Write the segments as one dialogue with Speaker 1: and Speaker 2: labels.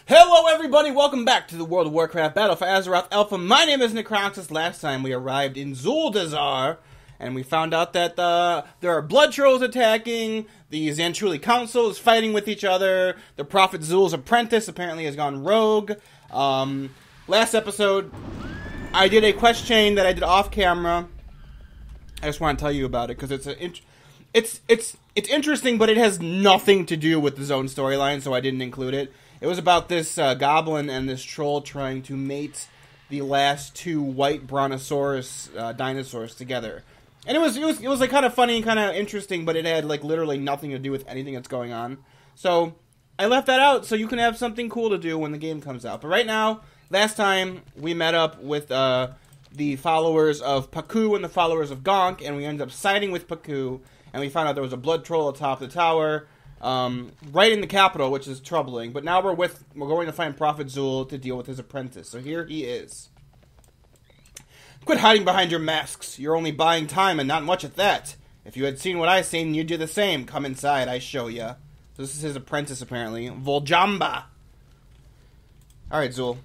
Speaker 1: Hello everybody, welcome back to the World of Warcraft Battle for Azeroth Alpha. My name is Necroxus. Last time we arrived in Zuldazar, and we found out that there are blood trolls attacking, the Zantruli Council is fighting with each other, the Prophet Zul's apprentice apparently has gone rogue. Last episode, I did a quest chain that I did off camera. I just want to tell you about it, because it's interesting, but it has nothing to do with the zone storyline, so I didn't include it. It was about this goblin and this troll trying to mate the last two white brontosaurus dinosaurs together, and it was like kind of funny and kind of interesting, but it had like literally nothing to do with anything that's going on. So I left that out so you can have something cool to do when the game comes out. But right now, last time we met up with the followers of Paku and the followers of Gonk, and we ended up siding with Paku, and we found out there was a blood troll atop the tower. Right in the capital, which is troubling. But now we're going to find Prophet Zul to deal with his apprentice. So here he is. Quit hiding behind your masks. You're only buying time and not much at that. If you had seen what I seen, you'd do the same. Come inside, I show ya. So this is his apprentice, apparently. Jamba. Alright, Zul.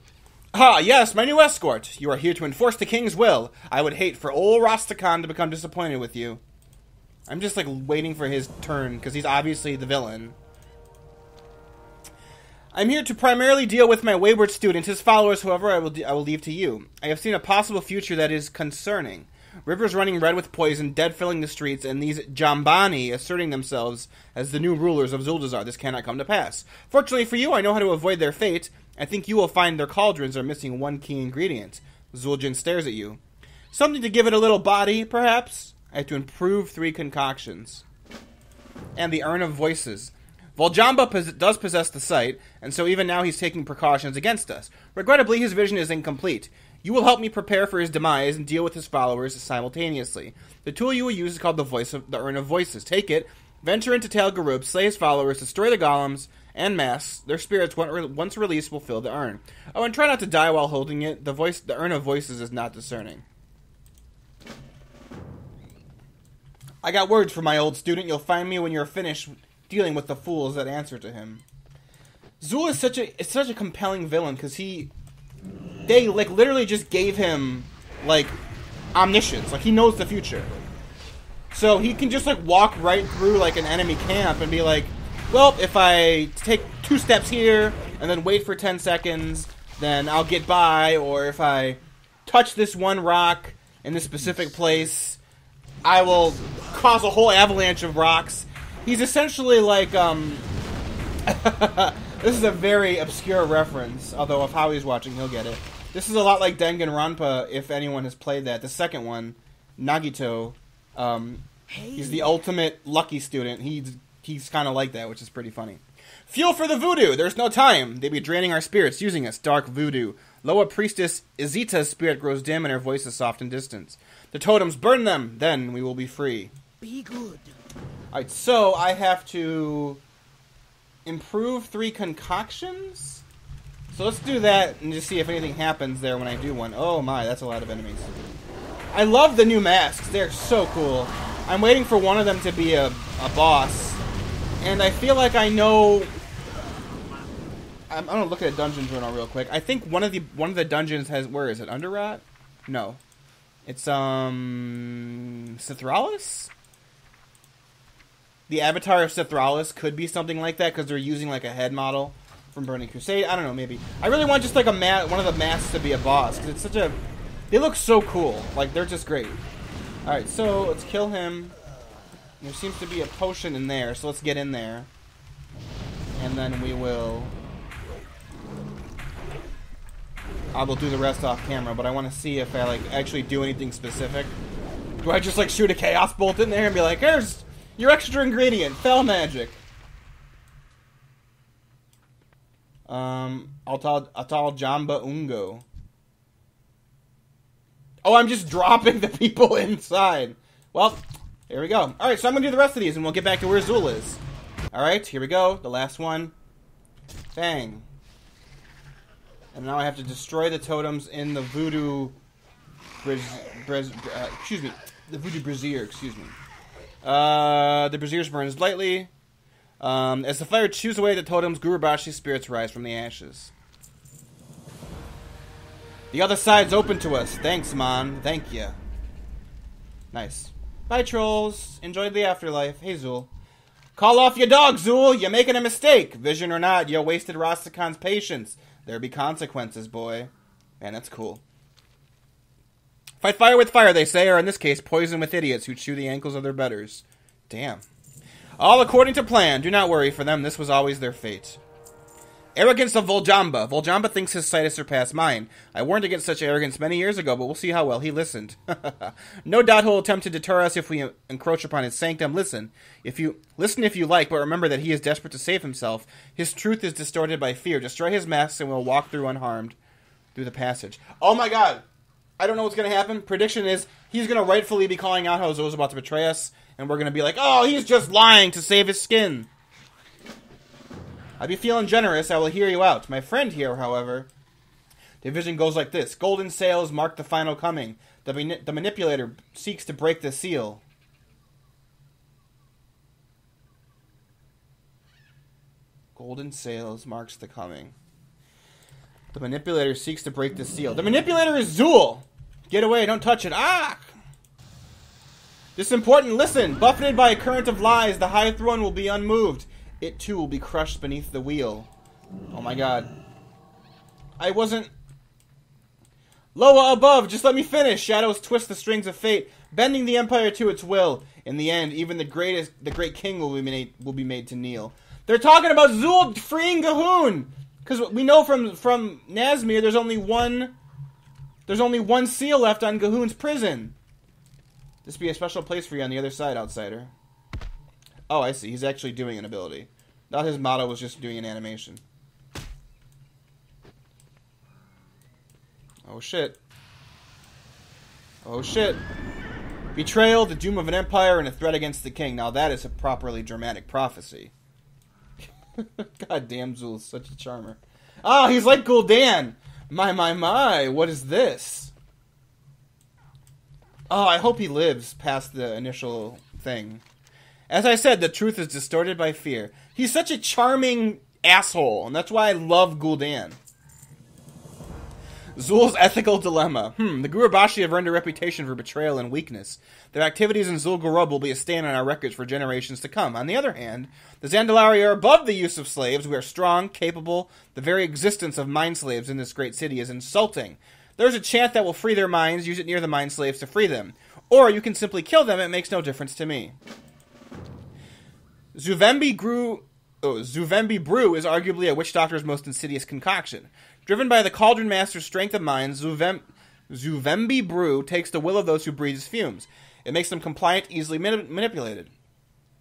Speaker 1: Ah, yes, my new escort. You are here to enforce the king's will. I would hate for old Rastakhan to become disappointed with you. I'm just, like, waiting for his turn, because he's obviously the villain. I'm here to primarily deal with my wayward student, his followers, however, I will leave to you. I have seen a possible future that is concerning. Rivers running red with poison, dead filling the streets, and these Jambani asserting themselves as the new rulers of Zuldazar. This cannot come to pass. Fortunately for you, I know how to avoid their fate. I think you will find their cauldrons are missing one key ingredient. Zul'jin stares at you. Something to give it a little body, perhaps? I have to improve 3 concoctions. And the Urn of Voices. Jamba does possess the sight, and so even now he's taking precautions against us. Regrettably, his vision is incomplete. You will help me prepare for his demise and deal with his followers simultaneously. The tool you will use is called the Urn of Voices. Take it, venture into Tal Garub, slay his followers, destroy the golems and masks. Their spirits, once released, will fill the urn. Oh, and try not to die while holding it. The Urn of Voices is not discerning. I got words for my old student. You'll find me when you're finished dealing with the fools that answer to him. Zul is such a compelling villain, because they like literally just gave him like omniscience. Like, he knows the future. So he can just like walk right through like an enemy camp and be like, well, if I take 2 steps here and then wait for 10 seconds, then I'll get by. Or if I touch this one rock in this specific place, I will cause a whole avalanche of rocks. He's essentially like, this is a very obscure reference, although if Howie's watching, he'll get it. This is a lot like Danganronpa, if anyone has played that. The second one, Nagito, he's the ultimate lucky student. He's kind of like that, which is pretty funny. Fuel for the voodoo! There's no time! They be draining our spirits, using us. Dark voodoo. Loa priestess Izita's spirit grows dim and her voice is soft and distant. The totems, burn them! Then we will be free.
Speaker 2: Be good.
Speaker 1: Alright, so I have to improve 3 concoctions? So let's do that and just see if anything happens there when I do one. Oh my, that's a lot of enemies. I love the new masks. They're so cool. I'm waiting for one of them to be a boss. And I feel like I know... I'm gonna look at a dungeon journal real quick. I think one of the dungeons has... Where is it? Underrot? No. It's, Sithralis? The avatar of Sithralis could be something like that, because they're using, like, a head model from Burning Crusade. I don't know, maybe. I really want just, like, one of the masks to be a boss, because it's such a... They look so cool. Like, they're just great. Alright, so let's kill him. There seems to be a potion in there, so let's get in there. And then we will... I will do the rest off camera, but I want to see if I, like, actually do anything specific. Do I just, like, shoot a Chaos Bolt in there and be like, here's your extra ingredient, Fell Magic. Atal Jamba Ungo. Oh, I'm just dropping the people inside. Well, here we go. Alright, so I'm going to do the rest of these, and we'll get back to where Zul is. Alright, here we go. The last one. Bang. And now I have to destroy the totems in the voodoo... excuse me. The voodoo brazier, excuse me. The braziers burns lightly. As the fire chews away the totems, Gurubashi's spirits rise from the ashes. The other side's open to us. Thanks, Mon. Thank you. Nice. Bye, trolls. Enjoy the afterlife. Hey, Zul. Call off your dog, Zul. You're making a mistake. Vision or not, you wasted Rastakan's patience. There be consequences, boy. Man, that's cool. Fight fire with fire, they say, or in this case, poison with idiots who chew the ankles of their betters. Damn. All according to plan. Do not worry, for them this was always their fate. Arrogance of Vol'jamba. Vol'jamba thinks his sight has surpassed mine. I warned against such arrogance many years ago, but we'll see how well he listened. No doubt he'll attempt to deter us if we encroach upon his sanctum. Listen if you like, but remember that he is desperate to save himself. His truth is distorted by fear. Destroy his masks and we'll walk through unharmed through the passage. Oh my god. I don't know what's going to happen. Prediction is he's going to rightfully be calling out how Zo's about to betray us, and we're going to be like, oh, he's just lying to save his skin. I be feeling generous. I will hear you out. My friend here, however, the vision goes like this. Golden sails mark the final coming. The manipulator seeks to break the seal. Golden sails marks the coming. The manipulator seeks to break the seal. The manipulator is Zul! Get away, don't touch it. Ah! This is important. Listen! Buffeted by a current of lies, the high throne will be unmoved. It too will be crushed beneath the wheel. Oh my god. I wasn't... Loa above, just let me finish. Shadows twist the strings of fate, bending the empire to its will. In the end, even the great king will be made to kneel. They're talking about Zul freeing Gahun! Because we know from Nazmir, there's only one seal left on Gahun's prison. This be a special place for you on the other side, outsider. Oh, I see. He's actually doing an ability. Not his motto was just doing an animation. Oh shit. Oh shit. Betrayal, the doom of an empire, and a threat against the king. Now that is a properly dramatic prophecy. God damn, Zul's such a charmer. Ah, he's like Gul'dan. My, what is this? Oh, I hope he lives past the initial thing. As I said, the truth is distorted by fear. He's such a charming asshole, and that's why I love Gul'dan. Zul's ethical dilemma. The Gurubashi have earned a reputation for betrayal and weakness. Their activities in Zul'Gurub will be a stain on our records for generations to come. On the other hand, the Zandalari are above the use of slaves. We are strong, capable. The very existence of mind slaves in this great city is insulting. There's a chant that will free their minds. Use it near the mind slaves to free them. Or you can simply kill them. It makes no difference to me. Zuvembi Brew is arguably a witch doctor's most insidious concoction. Driven by the Cauldron Master's strength of mind, Zuvembi Brew takes the will of those who breathe his fumes. It makes them compliant, easily manipulated.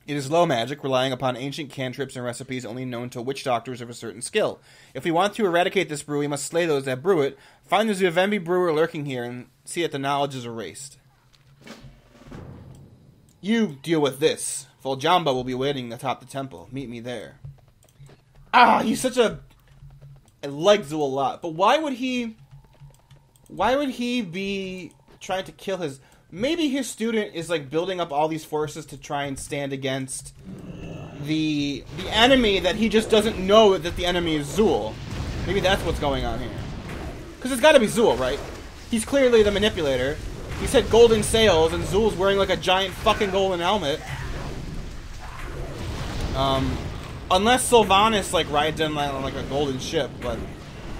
Speaker 1: It is low magic, relying upon ancient cantrips and recipes only known to witch doctors of a certain skill. If we want to eradicate this brew, we must slay those that brew it, find the Zuvembi brewer lurking here, and see that the knowledge is erased. You deal with this. Jamba will be waiting atop the temple. Meet me there. Ah, he's such a... I like Zul a lot, but why would he be trying to kill his... Maybe his student is like building up all these forces to try and stand against the enemy that he just doesn't know that the enemy is Zul. Maybe that's what's going on here. Because it's got to be Zul, right? He's clearly the manipulator. He said golden sails, and Zul's wearing like a giant fucking golden helmet. Unless Sylvanas like rides in on like a golden ship, but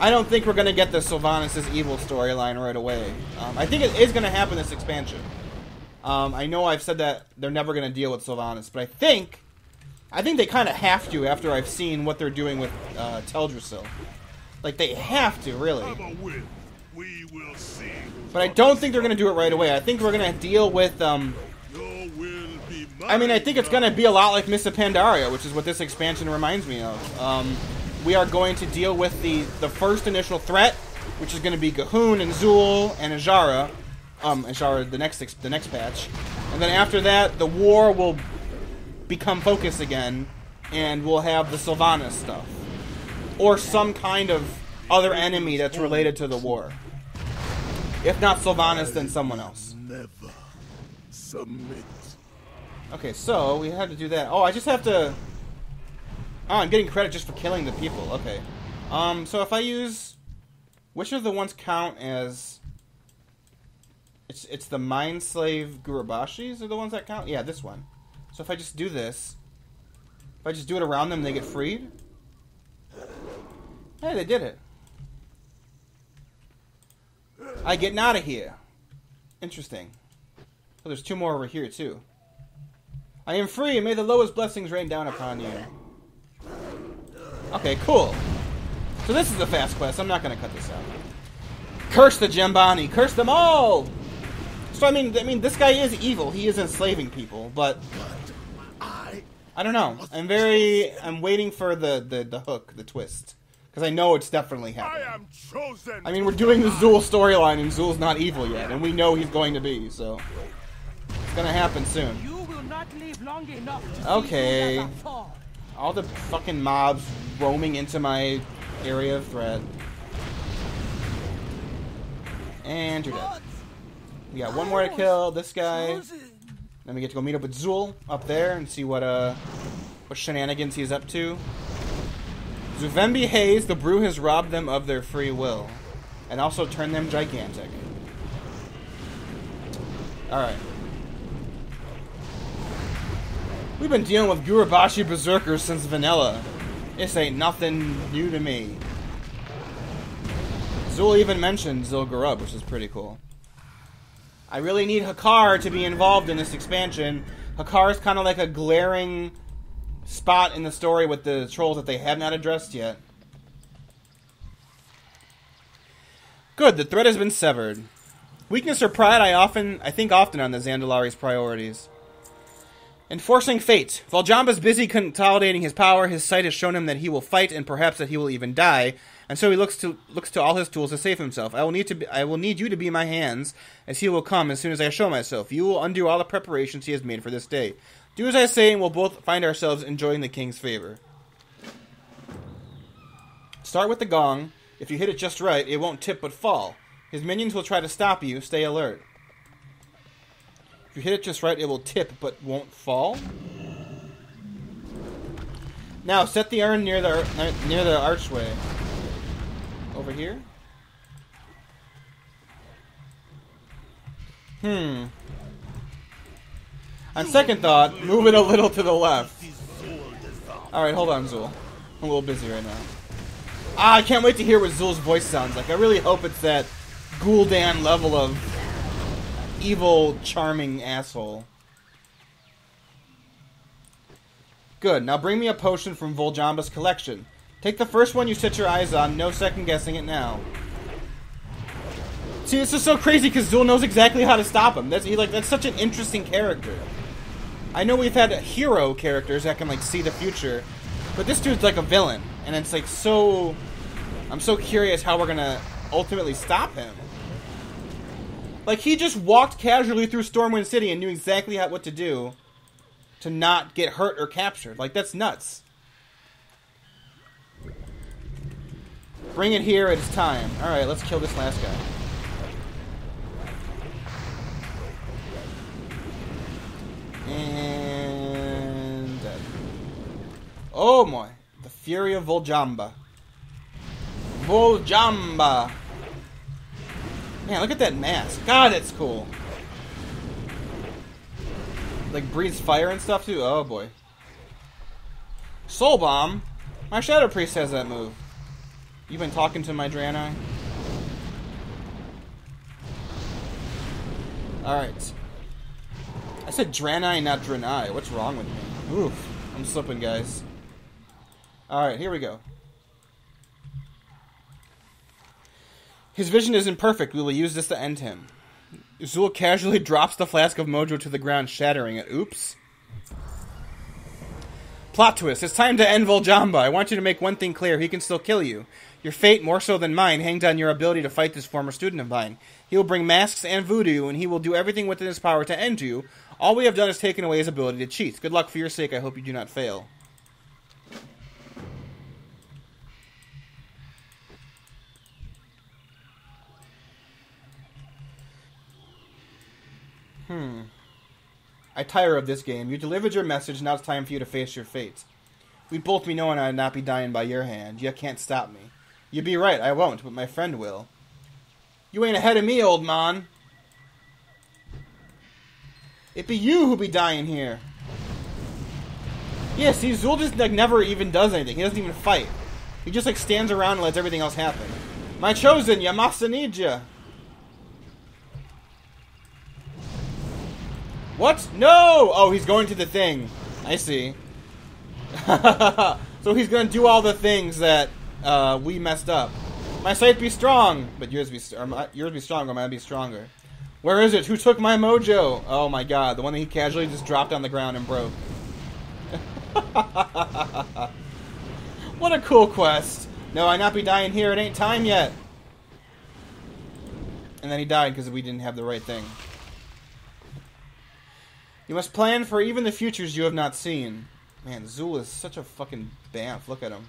Speaker 1: I don't think we're gonna get the Sylvanas' evil storyline right away. I think it is gonna happen this expansion. I know I've said that they're never gonna deal with Sylvanas, but I think they kind of have to after I've seen what they're doing with Teldrassil. Like they have to, really. But I don't think they're gonna do it right away. I think we're gonna deal with I think it's going to be a lot like Mists of Pandaria, which is what this expansion reminds me of. We are going to deal with the first initial threat, which is going to be Gahun and Zul and Azshara. Azshara, the next patch. And then after that, the war will become focus again, and we'll have the Sylvanas stuff. Or some kind of other enemy that's related to the war. If not Sylvanas, then someone else.
Speaker 2: Never submit.
Speaker 1: Okay, so we have to do that. Oh, I just have to... Oh, I'm getting credit just for killing the people. Okay. So if I use... Which of the ones count as... It's the Mind Slave Gurubashis are the ones that count? Yeah, this one. So if I just do this... If I just do it around them, they get freed? Hey, they did it. I getting out of here. Interesting. Oh, there's 2 more over here, too. I am free, and may the lowest blessings rain down upon you. Okay, cool. So this is a fast quest. I'm not going to cut this out. Curse the Jambani. Curse them all! So, I mean, this guy is evil. He is enslaving people, but... I don't know. I'm waiting for the hook, the twist. Because I know it's definitely happening. I mean, we're doing the Zul storyline, and Zul's not evil yet, and we know he's going to be, so... It's gonna happen soon.
Speaker 2: You will not live long enough to
Speaker 1: okay. All the fucking mobs roaming into my area of threat. And you're dead. We got 1 more to kill, this guy. Then we get to go meet up with Zul up there and see what shenanigans he's up to. Zuvembi Hayes, the brew has robbed them of their free will. And also turned them gigantic. Alright. We've been dealing with Gurubashi Berserkers since Vanilla. This ain't nothing new to me. Zul even mentioned Zilgarub, which is pretty cool. I really need Hakar to be involved in this expansion. Hakar is kind of like a glaring spot in the story with the trolls that they have not addressed yet. Good, the thread has been severed. Weakness or pride, I think often on the Zandalari's priorities. Enforcing fate. While Jamba's busy consolidating his power, his sight has shown him that he will fight and perhaps that he will even die, and so he looks to all his tools to save himself. I will need you to be my hands, as he will come as soon as I show myself. You will undo all the preparations he has made for this day. Do as I say, and we'll both find ourselves enjoying the king's favor. Start with the gong. If you hit it just right, it won't tip but fall. His minions will try to stop you. Stay alert. If you hit it just right, it will tip but won't fall. Now, set the urn near the archway. Over here? On second thought, move it a little to the left. Alright, hold on, Zul. I'm a little busy right now. I can't wait to hear what Zul's voice sounds like. I really hope it's that Gul'dan level of evil, charming asshole. Good, now bring me a potion from Vol'jamba's collection. Take the first one you set your eyes on, no second guessing it now. See, this is so crazy because Zul knows exactly how to stop him. That's such an interesting character. I know we've had hero characters that can, like, see the future, but this dude's like a villain, and it's like so... I'm so curious how we're gonna ultimately stop him. Like, he just walked casually through Stormwind City and knew exactly what to do to not get hurt or captured. Like, that's nuts. Bring it here, it's time. Alright, let's kill this last guy. And... dead. Oh my. The Fury of Vol'jamba. Vol'jamba! Man, look at that mask. God, it's cool. Like, breathes fire and stuff, too? Oh, boy. Soul Bomb? My Shadow Priest has that move. You've been talking to my Draenei? Alright. I said Draenei, not Draenei. What's wrong with me? Oof. I'm slipping, guys. Alright, here we go. His vision isn't perfect. We will use this to end him. Zul casually drops the flask of Mojo to the ground, shattering it. Oops. Plot twist. It's time to end Vol'jamba. I want you to make one thing clear. He can still kill you. Your fate, more so than mine, hangs on your ability to fight this former student of mine. He will bring masks and voodoo, and he will do everything within his power to end you. All we have done is taken away his ability to cheat. Good luck for your sake. I hope you do not fail. I tire of this game. You delivered your message, now it's time for you to face your fate. We'd both be knowing I'd not be dying by your hand. You can't stop me. You'd be right, I won't, but my friend will. You ain't ahead of me, old man. It be you who be dying here. Yeah, see, Zul just like never even does anything. He doesn't even fight. He just like stands around and lets everything else happen. My chosen, Yamasa need ya. What? No! Oh, he's going to the thing. I see. So he's gonna do all the things that we messed up. My sight be strong, but yours be strong, or mine be stronger. Where is it? Who took my mojo? Oh my god, the one that he casually just dropped on the ground and broke. What a cool quest. No, I not be dying here. It ain't time yet. And then he died because we didn't have the right thing. You must plan for even the futures you have not seen. Man, Zul is such a fucking bamf. Look at him.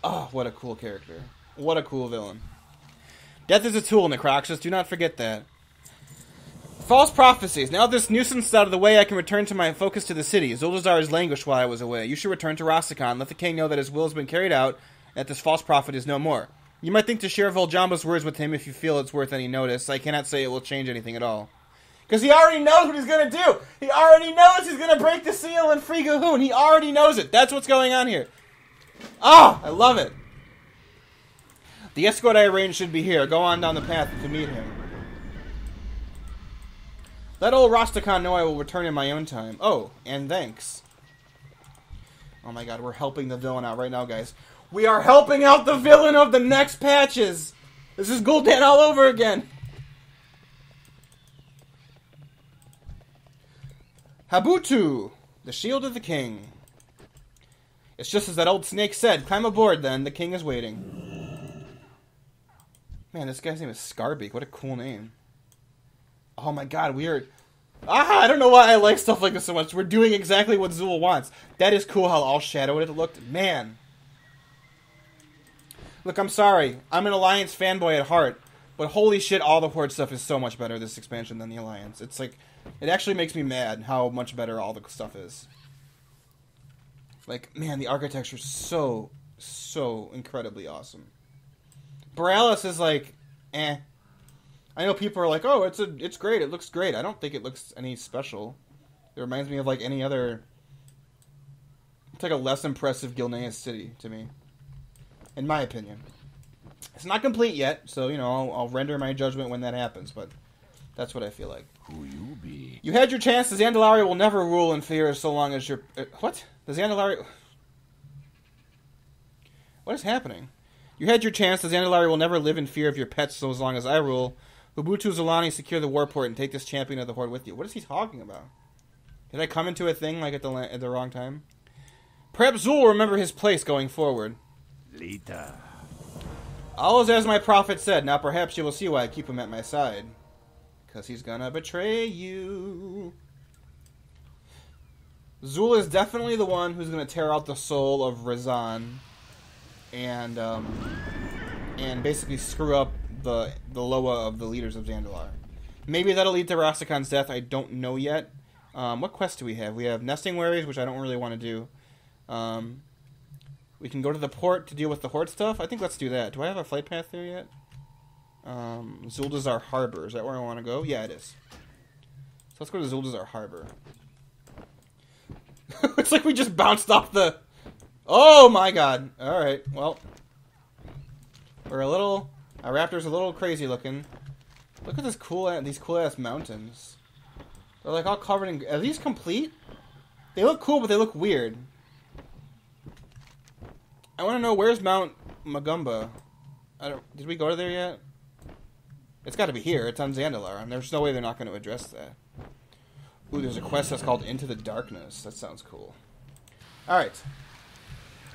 Speaker 1: Oh, what a cool character. What a cool villain. Death is a tool, Necroxus. Do not forget that. False prophecies. Now this nuisance is out of the way, I can return to my focus to the city. Zuldazar has languished while I was away. You should return to Rastakhan. Let the king know that his will has been carried out, and that this false prophet is no more. You might think to share Jamba's words with him if you feel it's worth any notice. I cannot say it will change anything at all. Because he already knows what he's going to do. He already knows he's going to break the seal and free Gahoon. He already knows it. That's what's going on here. Ah, I love it. The escort I arranged should be here. Go on down the path to meet him. Let old Rastakhan know I will return in my own time. Oh, and thanks. Oh my god, we're helping the villain out right now, guys. We are helping out the villain of the next patches. This is Gul'dan all over again. Habutu, the shield of the king. It's just as that old snake said. Climb aboard, then. The king is waiting. Man, this guy's name is Scarbeak. What a cool name. Oh my god, we are... I don't know why I like stuff like this so much. We're doing exactly what Zul wants. That is cool how all shadowed it looked. Man. Look, I'm sorry. I'm an Alliance fanboy at heart. But holy shit, all the Horde stuff is so much better this expansion than the Alliance. It's like... It actually makes me mad how much better all the stuff is. Like, man, the architecture's so incredibly awesome. Borealis is like, eh. I know people are like, oh, it's great, it looks great. I don't think it looks any special. It reminds me of like any other... It's like a less impressive Gilneas city to me. In my opinion. It's not complete yet, so, you know, I'll render my judgment when that happens, but that's what I feel like.
Speaker 3: Who you be?
Speaker 1: You had your chance. The Zandalar will never rule in fear so long as you're... what? The Zandalar... What is happening? You had your chance. The Zandalar will never live in fear of your pets so as long as I rule. Ubutu Zulani, secure the warport and take this champion of the Horde with you. What is he talking about? Did I come into a thing like at the wrong time? Perhaps Zul will remember his place going forward.
Speaker 3: Lita.
Speaker 1: All is as my prophet said. Now perhaps you will see why I keep him at my side. Because he's gonna betray you. Zul is definitely the one who's gonna tear out the soul of Razan and basically screw up the Loa of the leaders of Zandalar. Maybe that'll lead to Rastakhan's death. I don't know yet. What quest do we have? We have Nesting Worries, which I don't really want to do. We can go to the port to deal with the Horde stuff. I think let's do that. Do I have a flight path there yet? Zuldazar Harbor. Is that where I want to go? Yeah, it is. So let's go to Zuldazar Harbor. It's like we just bounced off the... Oh my god. Alright, well. We're a little... Our raptor's a little crazy looking. Look at these cool ass mountains. They're like all covered in... Are these complete? They look cool, but they look weird. I want to know, where's Mount Magumba? Did we go to there yet? It's got to be here. It's on Zandalar. And there's no way they're not going to address that. Ooh, there's a quest that's called Into the Darkness. That sounds cool. Alright.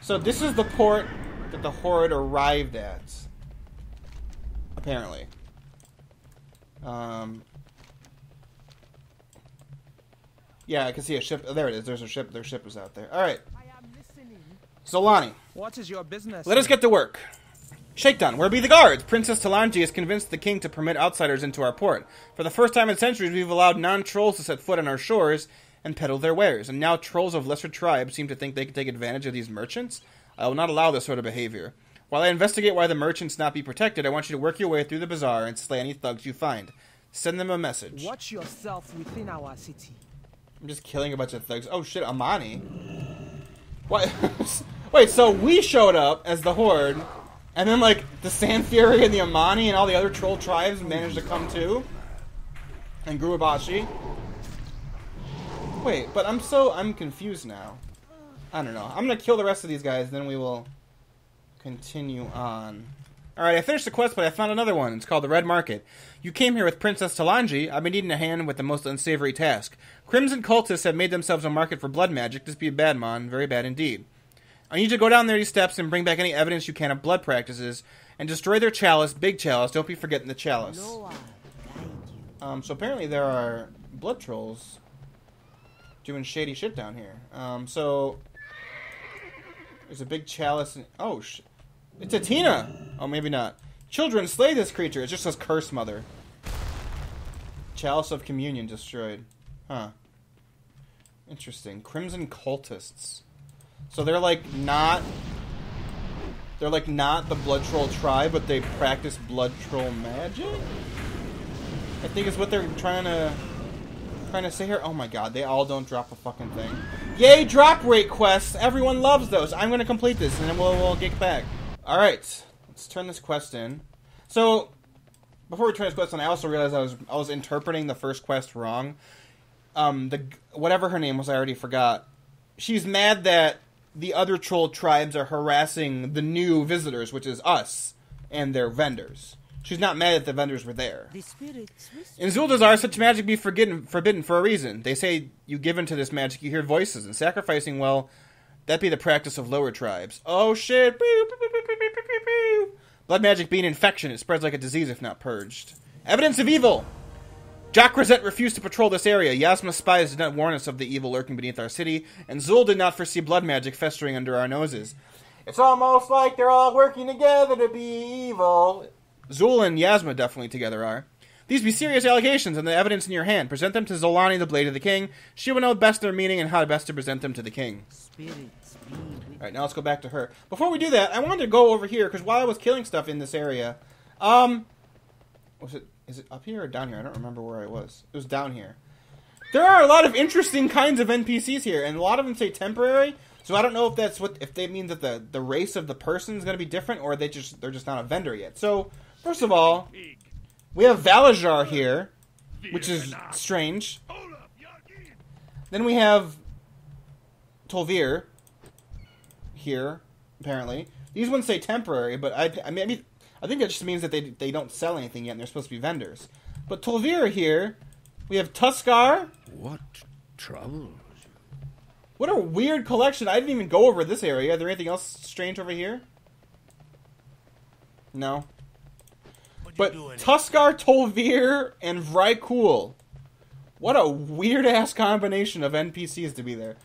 Speaker 1: So this is the port that the Horde arrived at. Apparently. Yeah, I can see a ship. Oh, there it is. There's a ship. Their ship is out there. Alright. Zolani.
Speaker 2: What is your business?
Speaker 1: Let us get to work. Shakedown, where be the guards? Princess Talanji has convinced the king to permit outsiders into our port. For the first time in centuries, we've allowed non-trolls to set foot on our shores, and peddle their wares, and now trolls of lesser tribes seem to think they can take advantage of these merchants? I will not allow this sort of behavior. While I investigate why the merchants not be protected, I want you to work your way through the bazaar and slay any thugs you find. Send them a message.
Speaker 2: Watch yourself within our city.
Speaker 1: I'm just killing a bunch of thugs. Oh shit, Amani. What? Wait, so we showed up as the Horde, and then like the Sand Fury and the Amani and all the other troll tribes managed to come too? And Gurubashi? Wait, but I'm confused now. I don't know. I'm gonna kill the rest of these guys, then we will continue on. Alright, I finished the quest, but I found another one. It's called the Red Market. You came here with Princess Talanji. I've been needing a hand with the most unsavory task. Crimson cultists have made themselves a market for blood magic. This be a bad mon. Very bad indeed. I need you to go down there these steps and bring back any evidence you can of blood practices and destroy their chalice, big chalice. Don't be forgetting the chalice. So apparently there are blood trolls doing shady shit down here. So there's a big chalice. Oh, it's a Tina. Oh, maybe not. Children, slay this creature. It just says curse mother. Chalice of communion destroyed. Huh. Interesting. Crimson cultists. So they're like not the blood troll tribe, but they practice blood troll magic? I think is what they're trying to say here. Oh my god, they all don't drop a fucking thing. Yay, drop rate quests! Everyone loves those. I'm gonna complete this and then we'll get back. Alright, let's turn this quest in. So before we turn this quest in, I also realized I was interpreting the first quest wrong. Whatever her name was, I already forgot. She's mad that the other troll tribes are harassing the new visitors, which is us and their vendors. She's not mad that the vendors were there. In Zuldazar, such magic be forbidden for a reason. They say you give into this magic, you hear voices, and sacrificing, well, that be the practice of lower tribes. Oh shit! Blood magic being infection, it spreads like a disease if not purged. Evidence of evil! Jock Rosette refused to patrol this area. Yasma's spies did not warn us of the evil lurking beneath our city, and Zul did not foresee blood magic festering under our noses. It's almost like they're all working together to be evil. Zul and Yasma definitely together are. These be serious allegations, and the evidence in your hand. Present them to Zolani, the Blade of the King. She will know best their meaning and how best to present them to the King. Alright, now let's go back to her. Before we do that, I wanted to go over here, because while I was killing stuff in this area, is it up here or down here? I don't remember where I was. It was down here. There are a lot of interesting kinds of NPCs here, and a lot of them say temporary, so I don't know if they mean that the race of the person is going to be different, or they're just not a vendor yet. So, first of all, we have Valajar here, which is strange. Then we have Tolvir here, apparently. These ones say temporary, but I think that just means that they don't sell anything yet and they're supposed to be vendors. But Tolvir here, we have Tuskar.
Speaker 3: What trouble?
Speaker 1: What a weird collection. I didn't even go over this area. Is there anything else strange over here? No. But Tuskar, Tolvir, and Vrykul. What a weird-ass combination of NPCs to be there.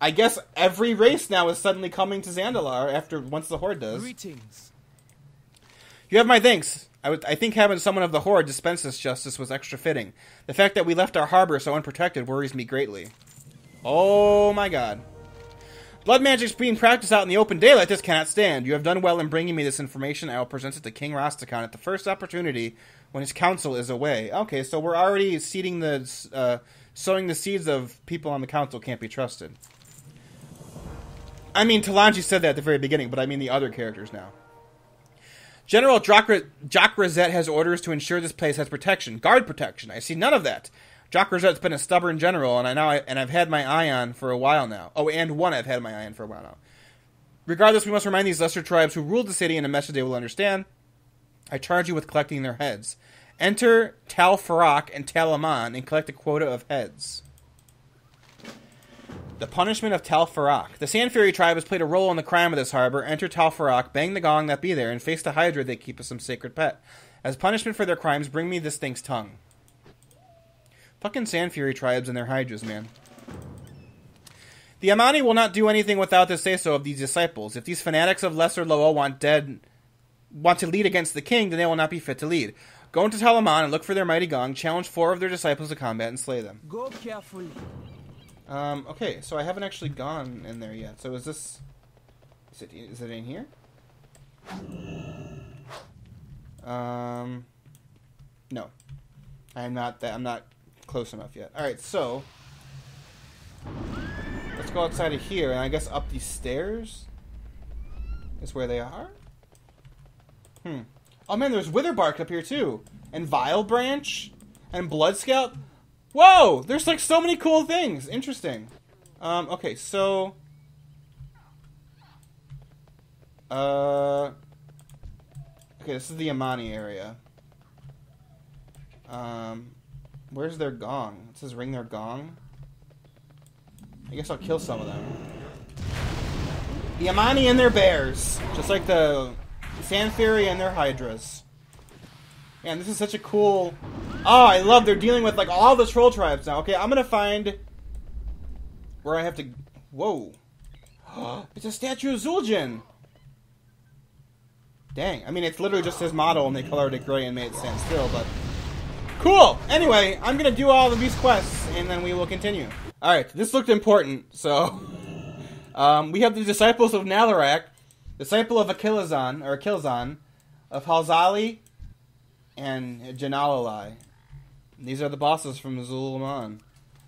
Speaker 1: I guess every race now is suddenly coming to Zandalar once the Horde does.
Speaker 2: Greetings.
Speaker 1: You have my thanks. I think having someone of the Horde dispense this justice was extra fitting. The fact that we left our harbor so unprotected worries me greatly. Oh my god. Blood magic's being practiced out in the open daylight. This cannot stand. You have done well in bringing me this information. I will present it to King Rastakhan at the first opportunity when his council is away. Okay, so we're already sowing the seeds of people on the council can't be trusted. I mean, Talanji said that at the very beginning, but I mean the other characters now. General Jock Rosette has orders to ensure this place has protection. Guard protection. I see none of that. Jock Rosette's been a stubborn general, and I've had my eye on for a while now. Oh, and one I've had my eye on for a while now. Regardless, we must remind these lesser tribes who ruled the city in a message they will understand. I charge you with collecting their heads. Enter Tal Farak and Tal Aman and collect a quota of heads. The punishment of Tal Farak. The Sand Fury tribe has played a role in the crime of this harbor. Enter Tal Farak, bang the gong that be there, and face the Hydra they keep as some sacred pet. As punishment for their crimes, bring me this thing's tongue. Fucking Sand Fury tribes and their Hydras, man. The Amani will not do anything without the say-so of these disciples. If these fanatics of Lesser Loa want to lead against the king, then they will not be fit to lead. Go into Talaman and look for their mighty gong, challenge 4 of their disciples to combat, and slay them.
Speaker 2: Go carefully.
Speaker 1: Okay, so I haven't actually gone in there yet. So is this... Is it in here? No. I'm not close enough yet. Alright, so... Let's go outside of here, and I guess up these stairs is where they are? Oh man, there's Witherbark up here too! And Vile Branch! And Blood Scout! Whoa! There's like so many cool things! Interesting. Okay, so... Okay, this is the Amani area. Where's their gong? It says ring their gong. I guess I'll kill some of them. The Amani and their bears. Just like the Sand Fury and their hydras. Man, this is such a cool... Oh, I love they're dealing with like all the troll tribes now. Okay, I'm gonna find where I have to... Whoa. It's a statue of Zul'jin. Dang. I mean, it's literally just his model and they colored it gray and made it stand still, but... Cool! Anyway, I'm gonna do all of these quests and then we will continue. Alright, this looked important, so... we have the Disciples of Nalarak, Disciple of Akilazan, of Halzali, and Janalalai. These are the bosses from Zul'Aman.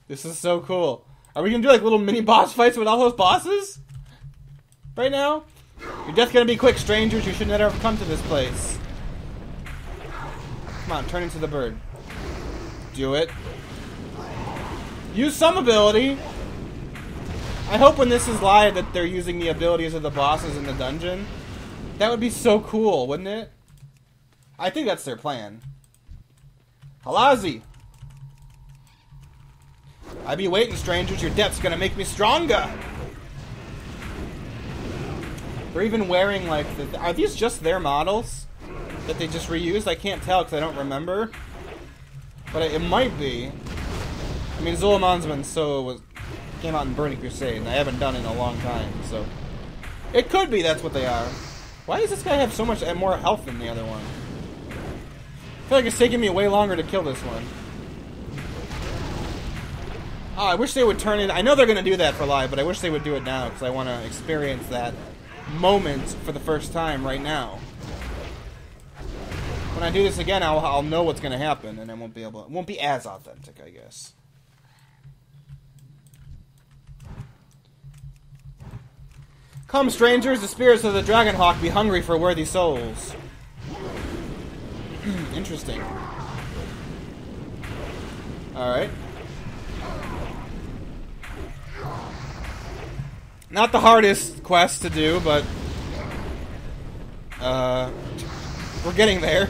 Speaker 1: This is so cool. Are we gonna do like little mini boss fights with all those bosses? Right now? Your death's gonna be quick, strangers. You should never have come to this place. Come on, turn into the bird. Do it. Use some ability. I hope when this is live that they're using the abilities of the bosses in the dungeon. That would be so cool, wouldn't it? I think that's their plan. Halazi! I be waiting, strangers. Your death's gonna make me stronger! They're even wearing, like, are these just their models? That they just reused? I can't tell because I don't remember. But it might be. I mean, Zul'Aman's been came out in Burning Crusade, and I haven't done it in a long time, so... It could be that's what they are. Why does this guy have so much more health than the other one? I feel like it's taking me way longer to kill this one. Oh, I wish they would turn it... I know they're going to do that for live, but I wish they would do it now, because I want to experience that moment for the first time right now. When I do this again, I'll know what's going to happen, and I won't be able... It won't be as authentic, I guess. Come, strangers, the spirits of the Dragonhawk be hungry for worthy souls. Interesting. Alright. Not the hardest quest to do, but... we're getting there.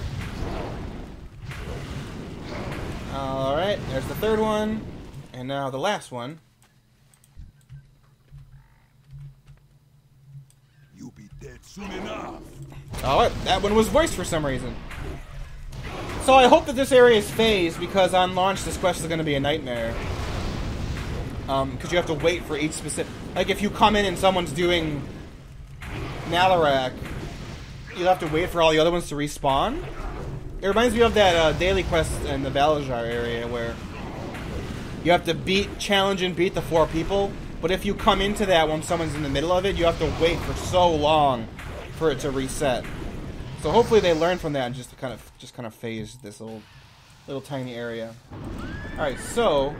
Speaker 1: Alright, there's the third one. And now the last one.
Speaker 4: You'll be dead soon enough.
Speaker 1: Oh, that one was voiced for some reason. So I hope that this area is phased, because on launch this quest is going to be a nightmare. Because you have to wait for each specific... Like, if you come in and someone's doing Nalarak, you'll have to wait for all the other ones to respawn. It reminds me of that daily quest in the Balajar area, where you have to challenge and beat the 4 people. But if you come into that when someone's in the middle of it, you have to wait for so long for it to reset. So hopefully they learn from that and just kind of phase this little tiny area. All right, so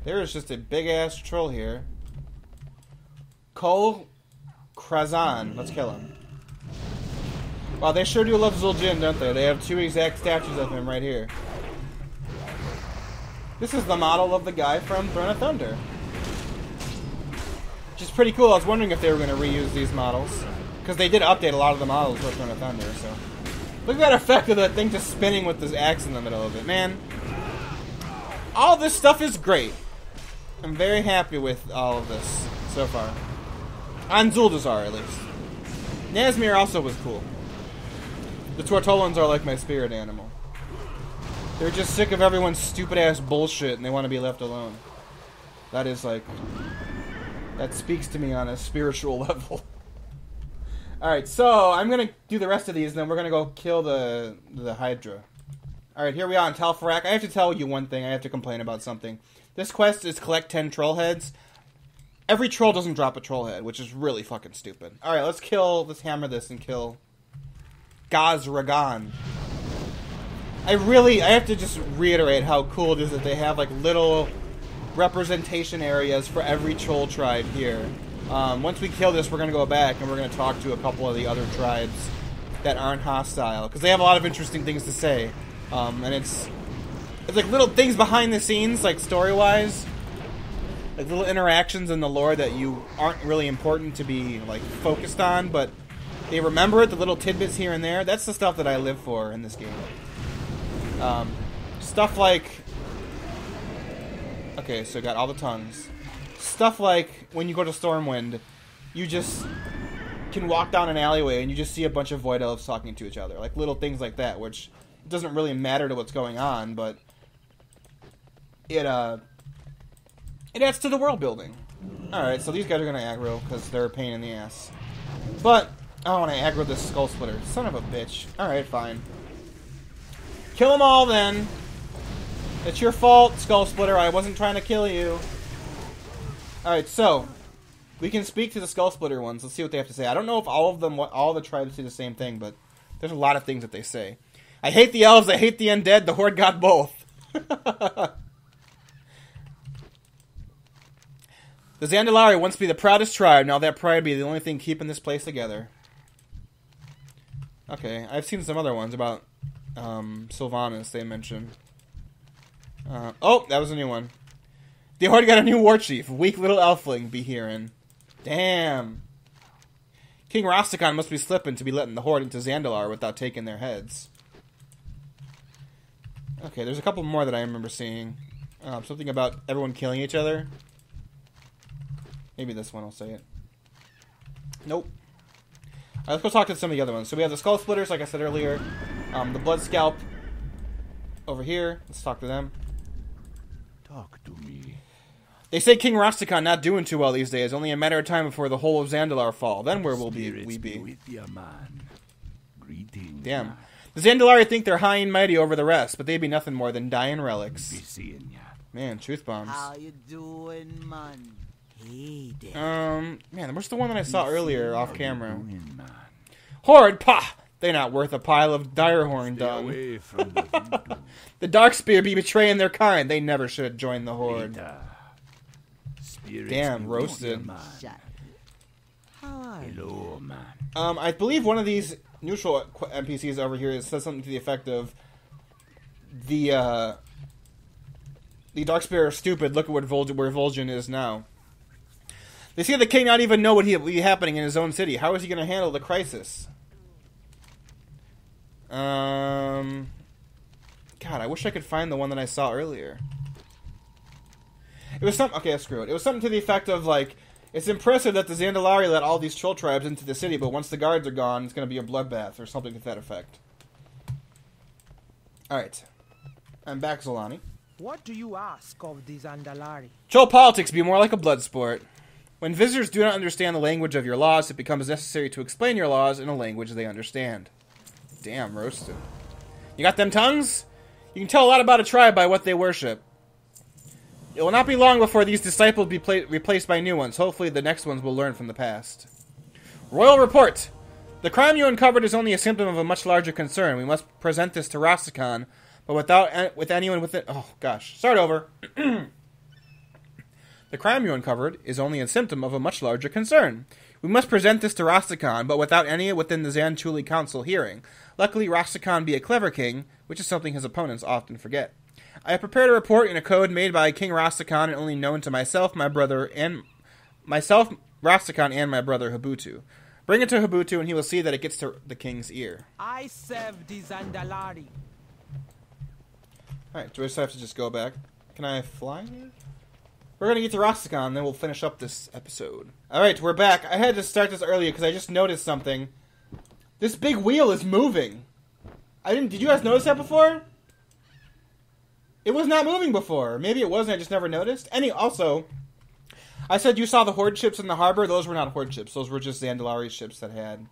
Speaker 1: there is just a big ass troll here. Kol Krazan. Let's kill him. Wow, they sure do love Zul'jin, don't they? They have 2 exact statues of him right here. This is the model of the guy from Throne of Thunder. Which is pretty cool. I was wondering if they were going to reuse these models. Because they did update a lot of the models for Throne of Thunder, so... Look at that effect of that thing just spinning with this axe in the middle of it. Man, all this stuff is great. I'm very happy with all of this so far. On Zuldazar, at least. Nazmir also was cool. The Tortolans are like my spirit animal. They're just sick of everyone's stupid-ass bullshit and they want to be left alone. That is like... That speaks to me on a spiritual level. Alright, so I'm going to do the rest of these and then we're going to go kill the Hydra. Alright, here we are in Talfarak. I have to tell you one thing. I have to complain about something. This quest is collect 10 troll heads. Every troll doesn't drop a troll head, which is really fucking stupid. Alright, let's hammer this and kill Gazragan. I have to just reiterate how cool it is that they have like little representation areas for every troll tribe here. Once we kill this, we're going to go back and we're going to talk to a couple of the other tribes that aren't hostile, because they have a lot of interesting things to say. And it's like little things behind the scenes, like story-wise. Like little interactions in the lore that you aren't really important to be like focused on, but they remember it, the little tidbits here and there. That's the stuff that I live for in this game. Stuff like... Okay, so got all the tongues. Stuff like when you go to Stormwind, you just can walk down an alleyway and you just see a bunch of Void Elves talking to each other. Like little things like that, which doesn't really matter to what's going on, but it adds to the world building. Alright, so these guys are going to aggro because they're a pain in the ass. But I don't want to aggro this Skull Splitter. Son of a bitch. Alright, fine. Kill them all then. It's your fault, Skull Splitter. I wasn't trying to kill you. Alright, so we can speak to the Skull Splitter ones. Let's see what they have to say. I don't know if all the tribes say the same thing, but there's a lot of things that they say. I hate the elves, I hate the undead, the Horde got both. The Zandalar once be the proudest tribe, now that pride be the only thing keeping this place together. Okay, I've seen some other ones about Sylvanas they mentioned. Oh, that was a new one. The Horde got a new war chief, weak little elfling, be hearing. Damn. King Rastakhan must be slipping to be letting the Horde into Zandalar without taking their heads. Okay, there's a couple more that I remember seeing. Something about everyone killing each other. Maybe this one will say it. Nope. Alright, let's go talk to some of the other ones. So we have the Skull Splitters, like I said earlier. The Blood Scalp over here. Let's talk to them.
Speaker 3: Talk to me.
Speaker 1: They say King Rastakhan not doing too well these days. Only a matter of time before the whole of Zandalar fall. Then where will we be?
Speaker 3: With you, man. Greetings,
Speaker 1: Damn.
Speaker 3: man.
Speaker 1: The Zandalar think they're high and mighty over the rest, but they be nothing more than dying relics.
Speaker 3: Be seeing ya.
Speaker 1: Man, truth bombs.
Speaker 2: How you doing, man? Hey there.
Speaker 1: Man, where's the one that I saw earlier off camera?
Speaker 3: Doing, man.
Speaker 1: Horde, pah! They not worth a pile of direhorn
Speaker 3: Stay
Speaker 1: dung.
Speaker 3: away from the voodoo.
Speaker 1: The Darkspear be betraying their kind. They never should have joined the Horde.
Speaker 3: Later. Spirits
Speaker 1: Damn,
Speaker 3: be
Speaker 1: roasted.
Speaker 3: with you, man.
Speaker 2: Shut. How are you?
Speaker 3: Hello, man.
Speaker 1: I believe one of these neutral NPCs over here says something to the effect of the Darkspear are stupid. Look at where Vol'dun is now. They see the king not even know what will be happening in his own city. How is he going to handle the crisis? God, I wish I could find the one that I saw earlier. It was something... Okay, screw it. It was something to the effect of, like, it's impressive that the Zandalari let all these troll tribes into the city, but once the guards are gone, it's going to be a bloodbath, or something to that effect. Alright. I'm back, Zolani.
Speaker 2: What do you ask of the Zandalari?
Speaker 1: Troll politics be more like a blood sport. When visitors do not understand the language of your laws, it becomes necessary to explain your laws in a language they understand. Damn, roasted. You got them tongues? You can tell a lot about a tribe by what they worship. It will not be long before these disciples be replaced by new ones. Hopefully the next ones will learn from the past. Royal report! The crime you uncovered is only a symptom of a much larger concern. We must present this to Rastakhan, but with anyone within... Oh, gosh. Start over. The crime you uncovered is only a symptom of a much larger concern. We must present this to Rastakhan, but without any within the Zanchuli Council hearing. Luckily, Rastakhan be a clever king, which is something his opponents often forget. I have prepared a report in a code made by King Rastakhan and only known to myself, Rastakhan, and my brother Habutu. Bring it to Habutu, and he will see that it gets to the king's ear.
Speaker 2: I serve the Zandalari.
Speaker 1: Alright, do I have to just go back? Can I fly here? We're going to get to Rastakhan, and then we'll finish up this episode. Alright, we're back. I had to start this earlier because I just noticed something. This big wheel is moving. Did you guys notice that before? It was not moving before. Maybe it wasn't, I just never noticed. Also, I said you saw the Horde ships in the harbor. Those were not Horde ships. Those were just Zandalari ships that had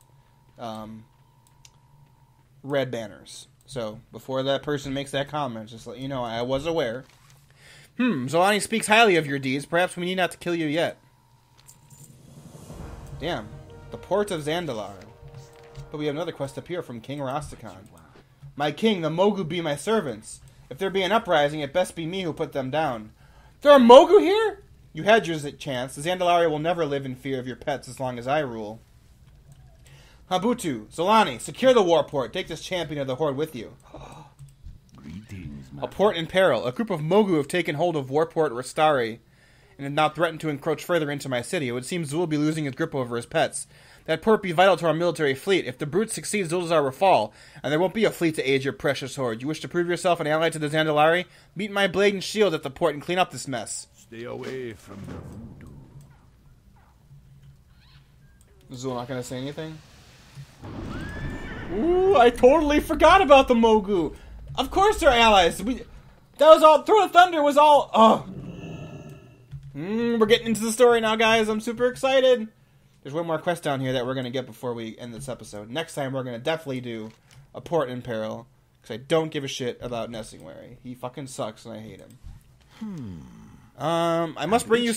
Speaker 1: red banners. So, before that person makes that comment, just let you know, I was aware. Zolani speaks highly of your deeds. Perhaps we need not to kill you yet. Damn. The port of Zandalar. But we have another quest up here from King Rastakhan. My king, the Mogu be my servants. If there be an uprising, it best be me who put them down. There are Mogu here? You had your chance. The Zandalari will never live in fear of your pets as long as I rule. Habutu, Zolani, secure the warport. Take this champion of the Horde with you.
Speaker 3: Greetings,
Speaker 1: A port in peril. A group of Mogu have taken hold of Warport Rastari and have now threatened to encroach further into my city. It would seem Zul will be losing his grip over his pets. That port be vital to our military fleet. If the brute succeeds, Zuldazar will fall, and there won't be a fleet to aid your precious horde. You wish to prove yourself an ally to the Zandalari? Meet my blade and shield at the port and clean up this mess.
Speaker 3: Stay away from the voodoo.
Speaker 1: Zul not gonna say anything? Ooh, I totally forgot about the Mogu. Of course they're allies. That was all. Throw the Thunder was all. Oh. We're getting into the story now, guys. I'm super excited. There's one more quest down here that we're going to get before we end this episode. Next time, we're going to definitely do a port in peril. Because I don't give a shit about Nessingwary. He fucking sucks and I hate him. I must bring you...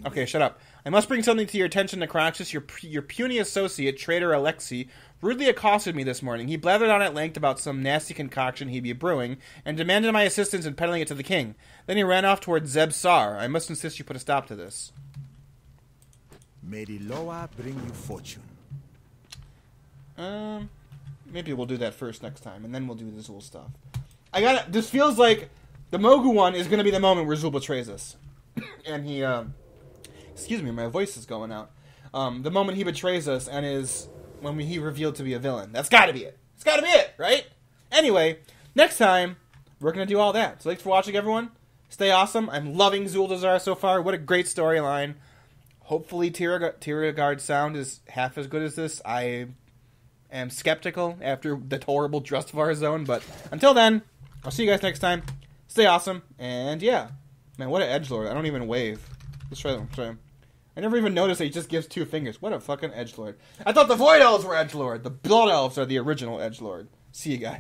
Speaker 1: Okay, shut up. I must bring something to your attention, Necroxus. Your puny associate, traitor Alexei, rudely accosted me this morning. He blathered on at length about some nasty concoction he'd be brewing, and demanded my assistance in peddling it to the king. Then he ran off towards Zeb Sar. I must insist you put a stop to this.
Speaker 5: May the Loa bring you fortune.
Speaker 1: Maybe we'll do that first next time, and then we'll do the Zul stuff. This feels like the Mogu one is going to be the moment where Zul betrays us. And he, excuse me, my voice is going out. The moment he betrays us and is when he revealed to be a villain. That's got to be it. It's got to be it, right? Anyway, next time, we're going to do all that. So thanks for watching, everyone. Stay awesome. I'm loving Zuldazar so far. What a great storyline. Hopefully Tieragard's sound is half as good as this. I am skeptical after the horrible Drustvar zone, but until then, I'll see you guys next time. Stay awesome, and yeah. Man, what an edgelord. I don't even wave. Let's try them. I never even noticed that he just gives 2 fingers. What a fucking edgelord. I thought the Void Elves were edgelord. The Blood Elves are the original edgelord. See you guys.